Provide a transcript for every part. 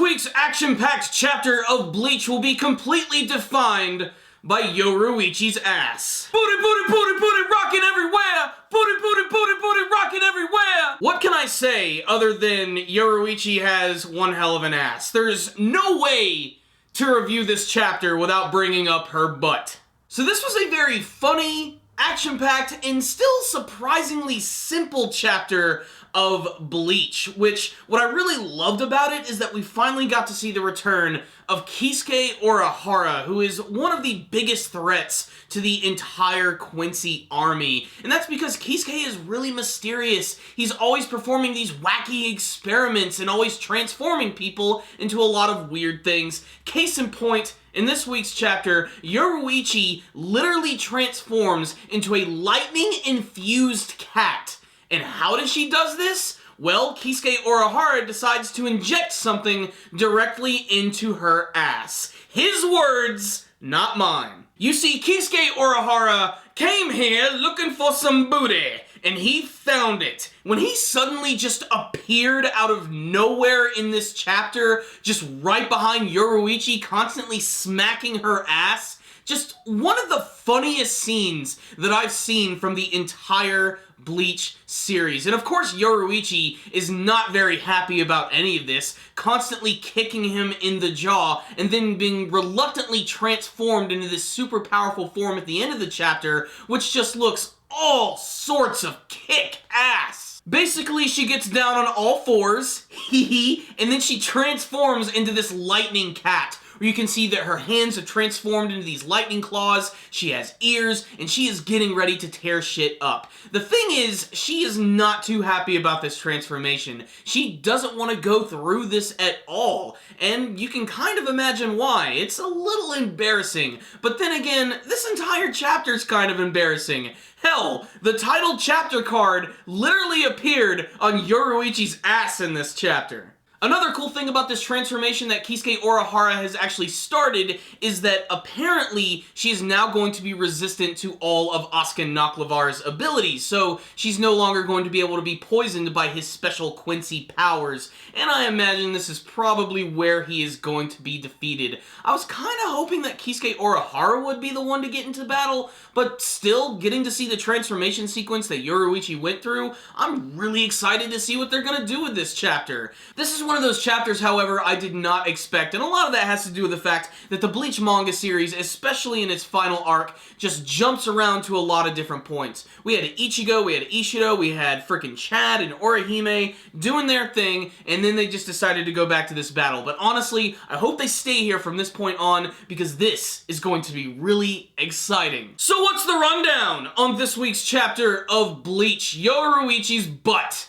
week's action-packed chapter of Bleach will be completely defined by Yoruichi's ass. Booty, booty, booty, booty, rockin' everywhere! Booty, booty, booty, booty, rockin' everywhere! What can I say other than Yoruichi has one hell of an ass? There's no way to review this chapter without bringing up her butt. So this was a very funny, action-packed, and still surprisingly simple chapter of Bleach, which, what I really loved about it is that we finally got to see the return of Kisuke Urahara, who is one of the biggest threats to the entire Quincy army. And that's because Kisuke is really mysterious. He's always performing these wacky experiments and always transforming people into a lot of weird things. Case in point, in this week's chapter, Yoruichi literally transforms into a lightning-infused cat. And how does she does this? Well, Kisuke Urahara decides to inject something directly into her ass. His words, not mine. You see, Kisuke Urahara came here looking for some booty, and he found it. When he suddenly just appeared out of nowhere in this chapter, just right behind Yoruichi, constantly smacking her ass, just one of the funniest scenes that I've seen from the entire Bleach series. And of course, Yoruichi is not very happy about any of this, constantly kicking him in the jaw, and then being reluctantly transformed into this super powerful form at the end of the chapter, which just looks all sorts of kick-ass. Basically, she gets down on all fours, and then she transforms into this lightning cat, where you can see that her hands have transformed into these lightning claws, she has ears, and she is getting ready to tear shit up. The thing is, she is not too happy about this transformation. She doesn't want to go through this at all, and you can kind of imagine why. It's a little embarrassing, but then again, this entire chapter is kind of embarrassing. Hell, the title chapter card literally appeared on Yoruichi's ass in this chapter. Another cool thing about this transformation that Kisuke Urahara has actually started is that apparently she is now going to be resistant to all of Asuka Naklavar's abilities, so she's no longer going to be able to be poisoned by his special Quincy powers, and I imagine this is probably where he is going to be defeated. I was kind of hoping that Kisuke Urahara would be the one to get into battle, but still, getting to see the transformation sequence that Yoruichi went through, I'm really excited to see what they're going to do with this chapter. This is one of those chapters, however, I did not expect, and a lot of that has to do with the fact that the Bleach manga series, especially in its final arc, just jumps around to a lot of different points. We had Ichigo, we had Ishido, we had frickin' Chad and Orihime doing their thing, and then they just decided to go back to this battle. But honestly, I hope they stay here from this point on, because this is going to be really exciting. So what's the rundown on this week's chapter of Bleach? Yoruichi's butt.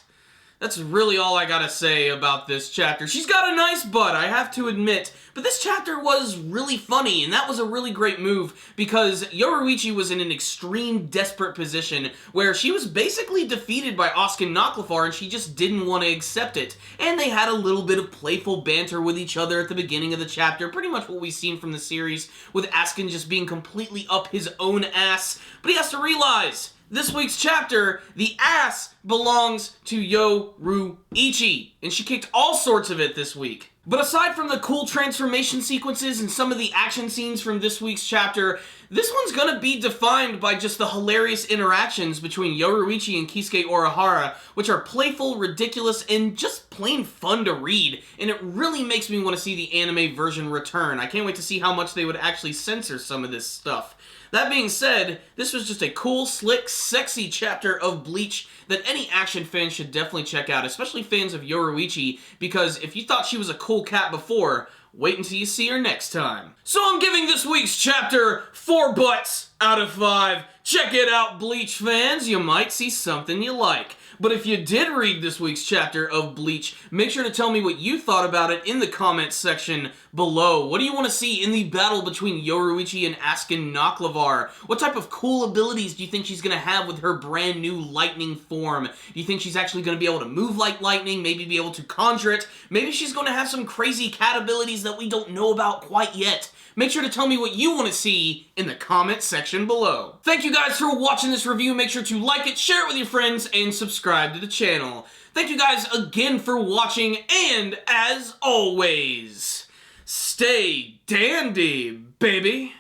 That's really all I gotta say about this chapter. She's got a nice butt, I have to admit, but this chapter was really funny, and that was a really great move, because Yoruichi was in an extreme desperate position, where she was basically defeated by Asuka Naklavar, and she just didn't want to accept it. And they had a little bit of playful banter with each other at the beginning of the chapter, pretty much what we've seen from the series, with Asuka just being completely up his own ass, but he has to realize, this week's chapter, the ass belongs to Yoruichi, and she kicked all sorts of it this week. But aside from the cool transformation sequences and some of the action scenes from this week's chapter, this one's gonna be defined by just the hilarious interactions between Yoruichi and Kisuke Urahara, which are playful, ridiculous, and just plain fun to read, and it really makes me want to see the anime version return. I can't wait to see how much they would actually censor some of this stuff. That being said, this was just a cool, slick, sexy chapter of Bleach that any action fan should definitely check out, especially fans of Yoruichi, because if you thought she was a cool cat before, wait until you see her next time. So I'm giving this week's chapter 4 butts out of 5. Check it out, Bleach fans, you might see something you like. But if you did read this week's chapter of Bleach, make sure to tell me what you thought about it in the comments section below. What do you want to see in the battle between Yoruichi and Asuka Naklavar? What type of cool abilities do you think she's going to have with her brand new lightning form? Do you think she's actually going to be able to move like lightning, maybe be able to conjure it? Maybe she's going to have some crazy cat abilities that we don't know about quite yet. make sure to tell me what you want to see in the comment section below. Thank you guys for watching this review. Make sure to like it, share it with your friends, and subscribe to the channel. Thank you guys again for watching, and as always, stay dandy, baby!